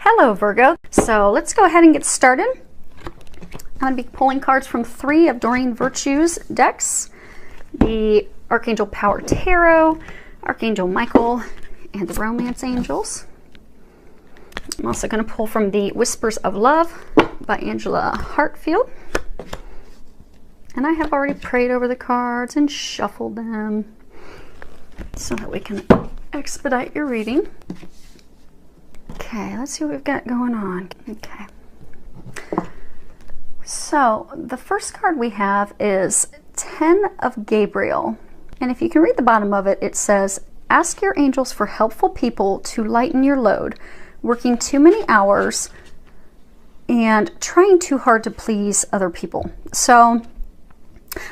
Hello Virgo. So let's go ahead and get started. I'm going to be pulling cards from 3 of Doreen Virtue's decks. The Archangel Power Tarot, Archangel Michael, and the Romance Angels. I'm also going to pull from the Whispers of Love by Angela Hartfield. And I have already prayed over the cards and shuffled them so that we can expedite your reading. Okay, let's see what we've got going on. Okay. So the first card we have is 10 of Gabriel. And if you can read the bottom of it, it says, ask your angels for helpful people to lighten your load, working too many hours and trying too hard to please other people. So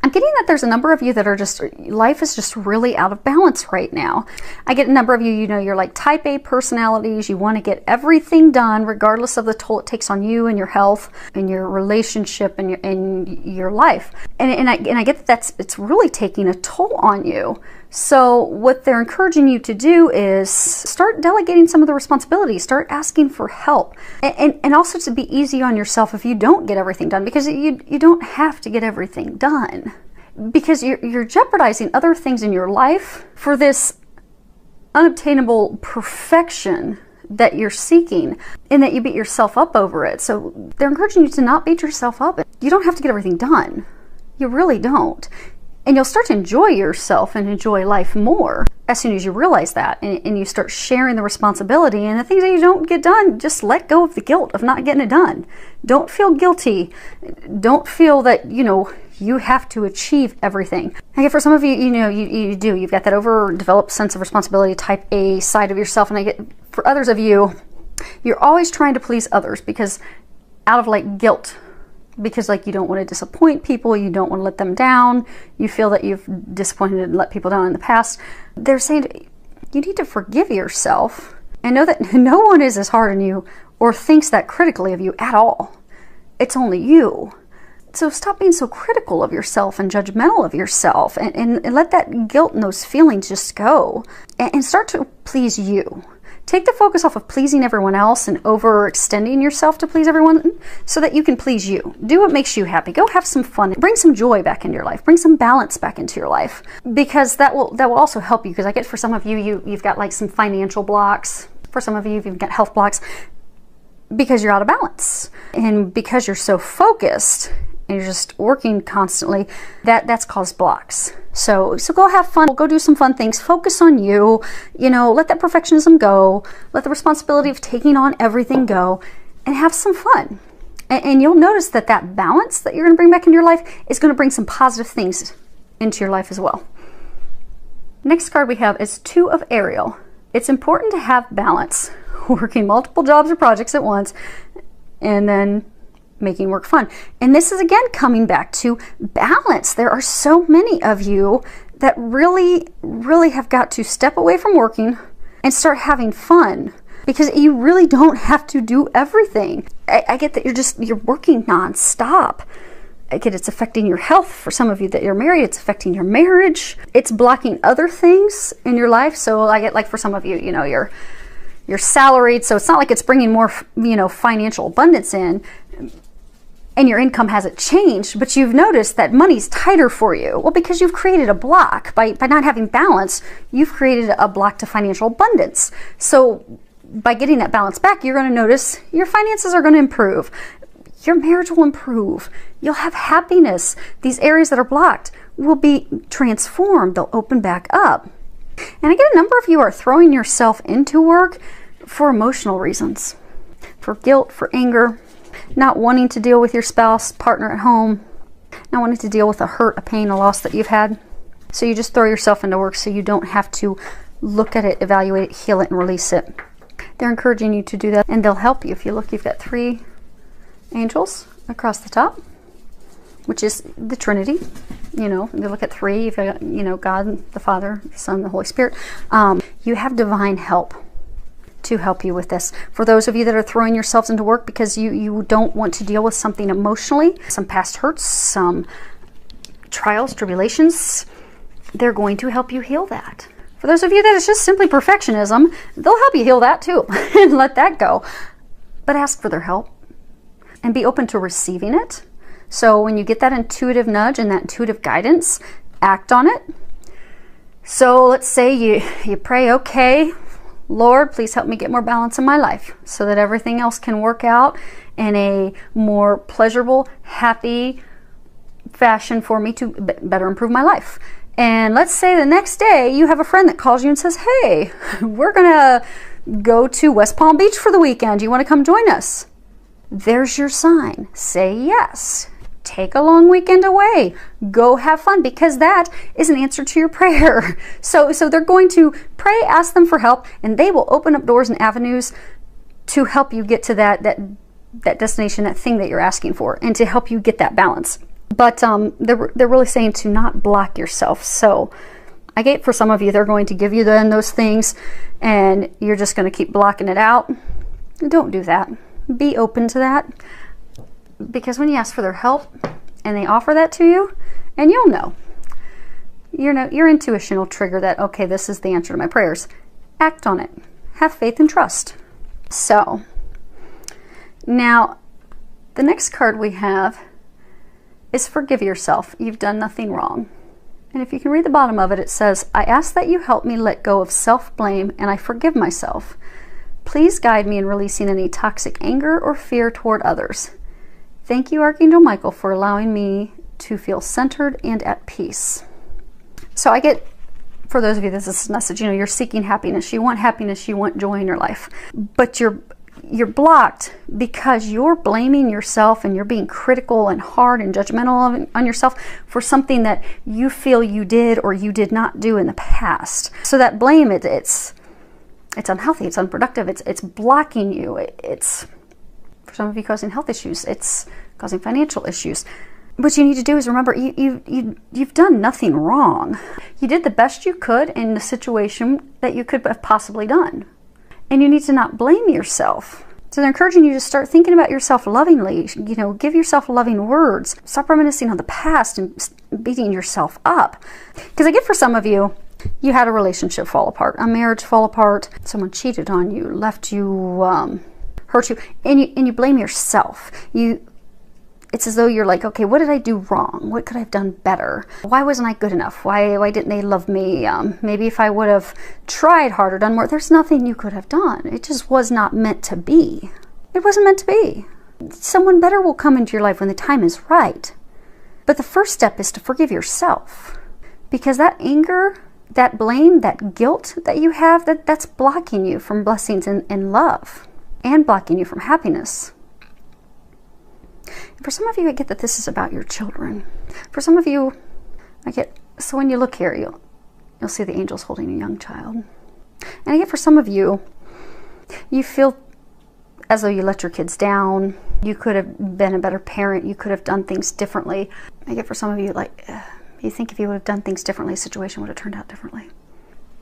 I'm getting that there's a number of you that are just, life is just really out of balance right now. I get a number of you, you know, you're like type A personalities. You want to get everything done regardless of the toll it takes on you and your health and your relationship and your life. And I get that it's really taking a toll on you. So what they're encouraging you to do is start delegating some of the responsibilities, start asking for help, and also to be easy on yourself if you don't get everything done, because you don't have to get everything done, because you're jeopardizing other things in your life for this unobtainable perfection that you're seeking, and that you beat yourself up over it. So they're encouraging you to not beat yourself up. You don't have to get everything done. You really don't. And you'll start to enjoy yourself and enjoy life more as soon as you realize that, and you start sharing the responsibility, and the things that you don't get done, just let go of the guilt of not getting it done. Don't feel guilty. Don't feel that, you know, you have to achieve everything. I get for some of you, you know, you do. You've got that overdeveloped sense of responsibility, type A side of yourself. And I get for others of you, you're always trying to please others because out of like guilt. Because like you don't want to disappoint people, you don't want to let them down, you feel that you've disappointed and let people down in the past. They're saying you need to forgive yourself and know that no one is as hard on you or thinks that critically of you at all. It's only you. So stop being so critical of yourself and judgmental of yourself, and let that guilt and those feelings just go, and start to please you. Take the focus off of pleasing everyone else and overextending yourself to please everyone so that you can please you. Do what makes you happy. Go have some fun. Bring some joy back into your life. Bring some balance back into your life, because that will also help you. Because I get for some of you, you've got like some financial blocks. For some of you, you've got health blocks because you're out of balance. And because you're so focused and you're just working constantly, that's caused blocks. So go have fun, go do some fun things, focus on you, you know, let that perfectionism go, let the responsibility of taking on everything go, and have some fun. And you'll notice that that balance that you're going to bring back into your life is going to bring some positive things into your life as well. Next card we have is 2 of Ariel. It's important to have balance, working multiple jobs or projects at once, and then making work fun. And this is again coming back to balance. There are so many of you that really have got to step away from working and start having fun, because you really don't have to do everything. I get that you're working nonstop. I get it's affecting your health. For some of you that you're married, it's affecting your marriage. It's blocking other things in your life. So I get like for some of you, you know, you're salaried, so it's not like it's bringing more, you know, financial abundance in, and your income hasn't changed, but you've noticed that money's tighter for you. Well, because you've created a block. By not having balance, you've created a block to financial abundance. So by getting that balance back, you're going to notice your finances are going to improve. Your marriage will improve. You'll have happiness. These areas that are blocked will be transformed. They'll open back up. And I get a number of you are throwing yourself into work for emotional reasons, for guilt, for anger, not wanting to deal with your spouse, partner at home, not wanting to deal with a hurt, a pain, a loss that you've had. So you just throw yourself into work so you don't have to look at it, evaluate it, heal it, and release it. They're encouraging you to do that, and they'll help you. If you look, you've got 3 angels across the top, which is the Trinity. You know, you look at 3, you've got, you know, God, the Father, the Son, the Holy Spirit. You have divine help to help you with this. For those of you that are throwing yourselves into work because you don't want to deal with something emotionally, some past hurts, some trials, tribulations, they're going to help you heal that. For those of you that it's just simply perfectionism, they'll help you heal that too and let that go. but ask for their help and be open to receiving it. So when you get that intuitive nudge and that intuitive guidance, act on it. So let's say you pray, okay, Lord, please help me get more balance in my life so that everything else can work out in a more pleasurable, happy fashion for me to better improve my life. And let's say the next day you have a friend that calls you and says, hey, we're gonna go to West Palm Beach for the weekend. Do you want to come join us? There's your sign. Say yes. Take a long weekend away. Go have fun, because that is an answer to your prayer. So they're going to pray, ask them for help, and they will open up doors and avenues to help you get to that destination, that thing that you're asking for, and to help you get that balance. But they're really saying to not block yourself. So I get, for some of you, they're going to give you then those things and you're just going to keep blocking it out. Don't do that. Be open to that, because when you ask for their help and they offer that to you, and you'll know, your intuition will trigger that, okay, this is the answer to my prayers. Act on it. Have faith and trust. So now the next card we have is forgive yourself. You've done nothing wrong. And if you can read the bottom of it, it says, I ask that you help me let go of self-blame, and I forgive myself. Please guide me in releasing any toxic anger or fear toward others. Thank you, Archangel Michael, for allowing me to feel centered and at peace. So I get, for those of you, this is a message, you're seeking happiness. You want happiness, you want joy in your life. But you're blocked because you're blaming yourself and you're being critical and hard and judgmental on yourself for something that you feel you did or you did not do in the past. So that blame, it's unhealthy, it's unproductive, it's blocking you, it's, for some of you, causing health issues, it's causing financial issues. What you need to do is remember, you've done nothing wrong. You did the best you could in the situation that you could have possibly done. And you need to not blame yourself. So they're encouraging you to start thinking about yourself lovingly, give yourself loving words. Stop reminiscing on the past and beating yourself up. Because I get, for some of you, you had a relationship fall apart, a marriage fall apart, someone cheated on you, left you, hurt you, and you blame yourself. It's as though you're like, okay, what did I do wrong? What could I have done better? Why wasn't I good enough? Why didn't they love me? Maybe if I would have tried harder, done more, there's nothing you could have done. It just was not meant to be. It wasn't meant to be. Someone better will come into your life when the time is right. But the first step is to forgive yourself, because that anger, that blame, that guilt that you have, that's blocking you from blessings and love, and blocking you from happiness. For some of you, I get that this is about your children. For some of you, so when you look here, you'll see the angels holding a young child. And I get, for some of you, you feel as though you let your kids down. You could have been a better parent. You could have done things differently. I get, for some of you, you think if you would have done things differently, the situation would have turned out differently.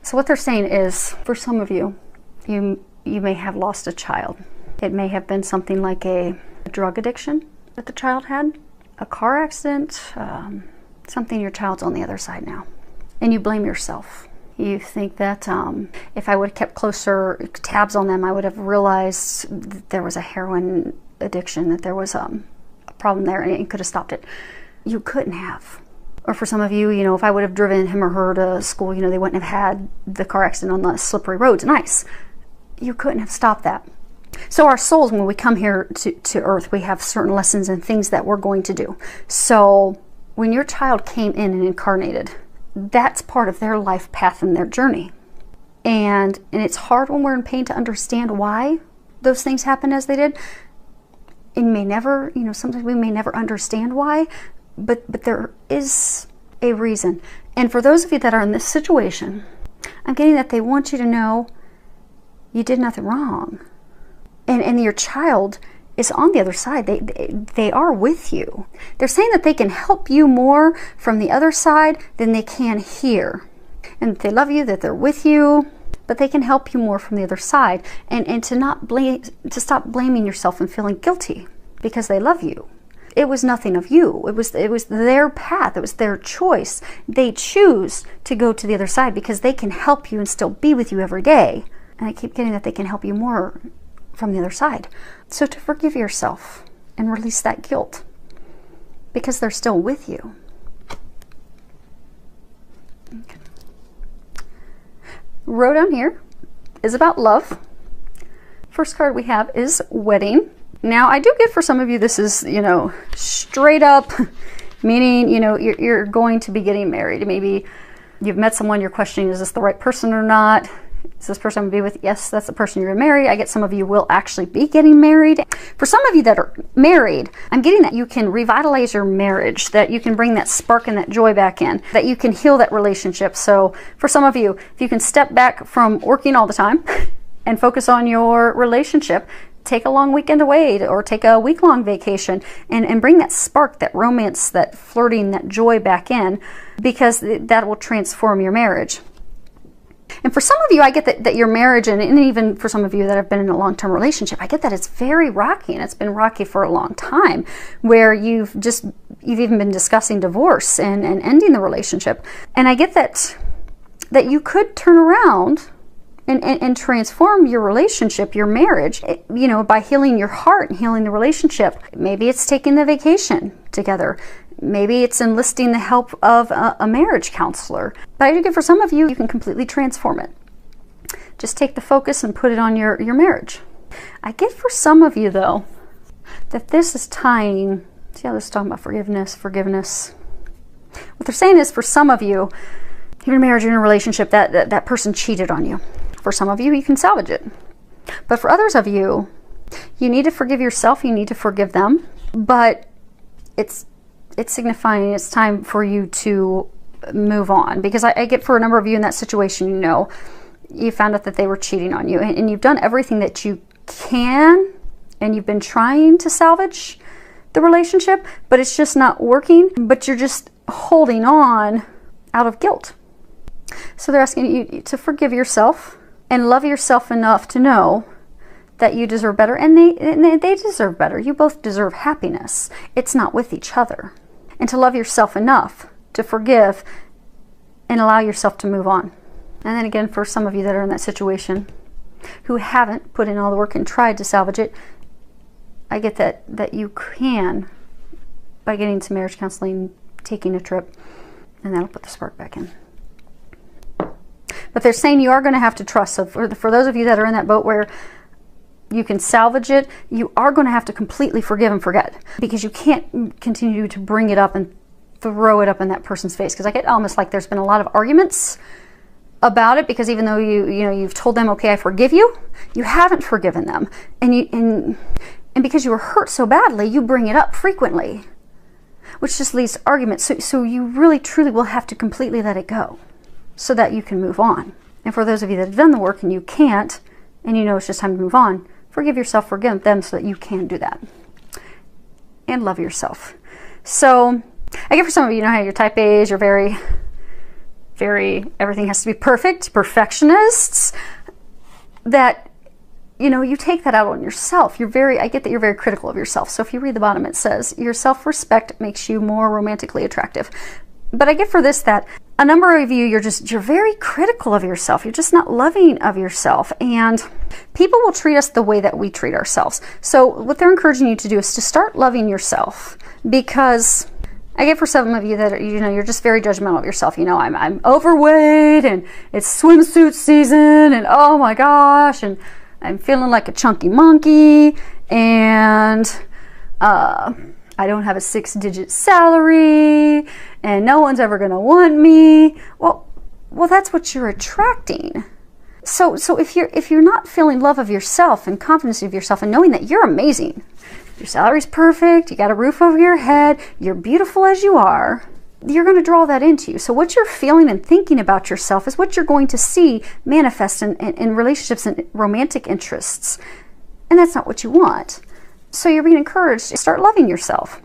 So what they're saying is, for some of you, you may have lost a child. It may have been something like a drug addiction that the child had, a car accident, something your child's on the other side now. And you blame yourself. You think that if I would have kept closer tabs on them, I would have realized that there was a heroin addiction, that there was a problem there, and could have stopped it. You couldn't have. Or for some of you, if I would have driven him or her to school, they wouldn't have had the car accident on the slippery roads and ice. You couldn't have stopped that. So our souls, when we come here to earth, we have certain lessons and things that we're going to do. So when your child came in and incarnated, that's part of their life path and their journey. And it's hard when we're in pain to understand why those things happened as they did. And may never, sometimes we may never understand why, but there is a reason. And for those of you that are in this situation, I'm getting that they want you to know you did nothing wrong. And your child is on the other side. They are with you. They're saying that they can help you more from the other side than they can here. And that they love you, that they're with you, but they can help you more from the other side. And to stop blaming yourself and feeling guilty because they love you. It was nothing of you. It was their path. It was their choice. They choose to go to the other side because they can help you and still be with you every day. And I keep getting that they can help you more from the other side. So to forgive yourself and release that guilt, because they're still with you. Okay. Row down here is about love. First card we have is wedding. Now, I do get for some of you, this is, straight up, meaning, you're going to be getting married. Maybe you've met someone, you're questioning, is this the right person or not? Is this person I'm going to be with? Yes, that's the person you're going to marry. I get some of you will actually be getting married. For some of you that are married, I'm getting that you can revitalize your marriage, that you can bring that spark and that joy back in, that you can heal that relationship. So for some of you, if you can step back from working all the time and focus on your relationship, take a long weekend away or take a week-long vacation and bring that spark, that romance, that flirting, that joy back in, because that will transform your marriage. And for some of you, I get that your marriage, and even for some of you that have been in a long-term relationship, I get that it's very rocky, and it's been rocky for a long time, where you've even been discussing divorce and ending the relationship. And I get that you could turn around and transform your relationship, your marriage, by healing your heart and healing the relationship. Maybe it's taking the vacation together. Maybe it's enlisting the help of a marriage counselor. But I do get for some of you, you can completely transform it. Just take the focus and put it on your marriage. I get for some of you, though, that this is tying, see how this is talking about forgiveness. What they're saying is, for some of you, you're in a marriage, you're in a relationship, that person cheated on you. For some of you, you can salvage it. But for others of you, you need to forgive yourself, you need to forgive them, but it's signifying it's time for you to move on. Because I get for a number of you in that situation, you found out that they were cheating on you, and you've done everything that you can, and you've been trying to salvage the relationship, but it's just not working, but you're just holding on out of guilt. So they're asking you to forgive yourself and love yourself enough to know that you deserve better, and they deserve better. You both deserve happiness. It's not with each other. And to love yourself enough to forgive and allow yourself to move on. And then again, for some of you that are in that situation who haven't put in all the work and tried to salvage it, I get that you can, by getting some marriage counseling, taking a trip, and that'll put the spark back in. But they're saying you are going to have to trust. So for those of you that are in that boat where you can salvage it, you are going to have to completely forgive and forget, because you can't continue to bring it up and throw it up in that person's face. Because I get almost like there's been a lot of arguments about it, because even though you've told them, okay, I forgive you, you haven't forgiven them, and because you were hurt so badly, you bring it up frequently, which just leads to arguments. So you really truly will have to completely let it go, so that you can move on. And for those of you that have done the work and you can't, and it's just time to move on, forgive yourself, forgive them, so that you can do that. And love yourself. So I get for some of you, how your type A is, you're very, everything has to be perfect, perfectionists, that you take that out on yourself. I get that you're very critical of yourself. So if you read the bottom, it says your self-respect makes you more romantically attractive. But I get for this that a number of you, you're very critical of yourself. You're just not loving of yourself. And people will treat us the way that we treat ourselves. So what they're encouraging you to do is to start loving yourself. Because I get for some of you that, you're just very judgmental of yourself. I'm overweight, and it's swimsuit season, and oh my gosh, and I'm feeling like a chunky monkey, and I don't have a 6-digit salary, and no one's ever going to want me. Well, that's what you're attracting. So if you're not feeling love of yourself and confidence of yourself and knowing that you're amazing, your salary's perfect, you got a roof over your head, you're beautiful as you are, you're going to draw that into you. So what you're feeling and thinking about yourself is what you're going to see manifest in relationships and romantic interests. And that's not what you want. So you're being encouraged to start loving yourself,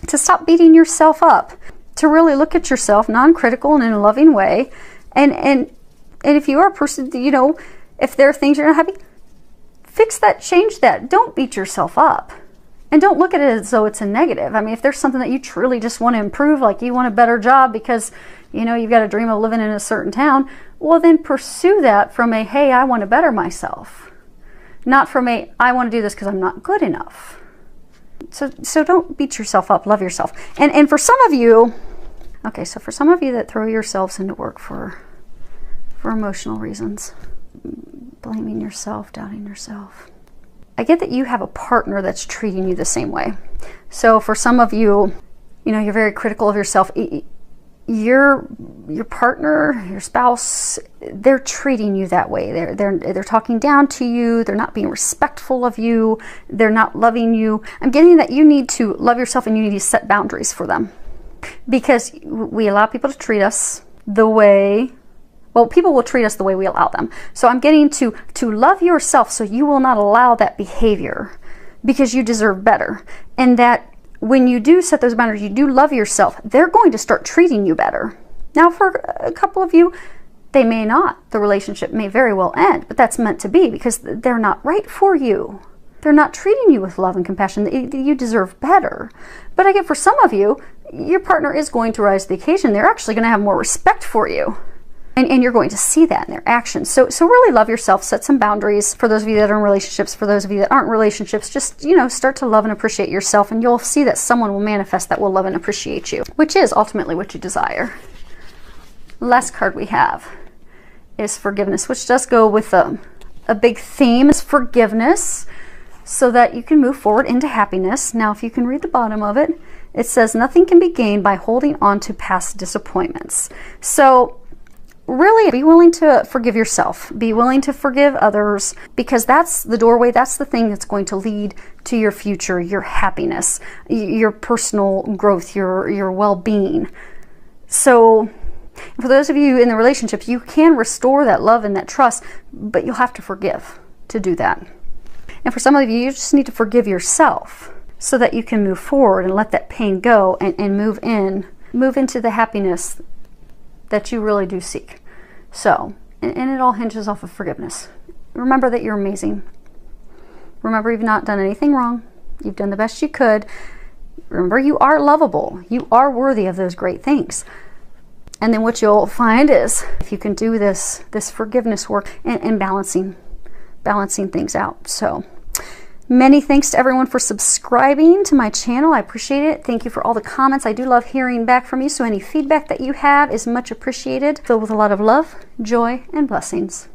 to stop beating yourself up, to really look at yourself non-critical and in a loving way. And if you are a person, if there are things you're not happy, fix that, change that. Don't beat yourself up. And don't look at it as though it's a negative. I mean, if there's something that you truly just want to improve, like you want a better job because, you've got a dream of living in a certain town, well, then pursue that from hey, I want to better myself. not from a, I want to do this because I'm not good enough. So don't beat yourself up, love yourself. And for some of you, okay, so for some of you that throw yourselves into work for emotional reasons, blaming yourself, doubting yourself, I get that you have a partner that's treating you the same way. So for some of you, you know, you're very critical of yourself. Your partner, your spouse, they're treating you that way. They're talking down to you. They're not being respectful of you. They're not loving you. I'm getting that you need to love yourself and you need to set boundaries for them, because we allow people to treat us the way, well, people will treat us the way we allow them. So I'm getting to love yourself so you will not allow that behavior, because you deserve better. And that when you do set those boundaries, you do love yourself, they're going to start treating you better. Now, for a couple of you, they may not. The relationship may very well end, but that's meant to be, because they're not right for you. They're not treating you with love and compassion. You deserve better. But I get for some of you, your partner is going to rise to the occasion. They're actually going to have more respect for you. And you're going to see that in their actions. So really love yourself, set some boundaries. For those of you that are in relationships, for those of you that aren't in relationships, just, you know, start to love and appreciate yourself, and you'll see that someone will manifest that will love and appreciate you, which is ultimately what you desire. Last card we have is forgiveness, which does go with a big theme, is forgiveness, so that you can move forward into happiness. Now, if you can read the bottom of it, it says nothing can be gained by holding on to past disappointments. So really be willing to forgive yourself, be willing to forgive others, because that's the doorway, that's the thing that's going to lead to your future, your happiness, your personal growth, your well-being. So for those of you in the relationships, you can restore that love and that trust, but you'll have to forgive to do that. And for some of you, you just need to forgive yourself so that you can move forward and let that pain go and move into the happiness that you really do seek. So, and it all hinges off of forgiveness. Remember that you're amazing. Remember you've not done anything wrong. You've done the best you could. Remember you are lovable. You are worthy of those great things. And then what you'll find is, if you can do this forgiveness work and balancing things out. So many thanks to everyone for subscribing to my channel. I appreciate it. Thank you for all the comments. I do love hearing back from you, so any feedback that you have is much appreciated. Filled with a lot of love, joy, and blessings.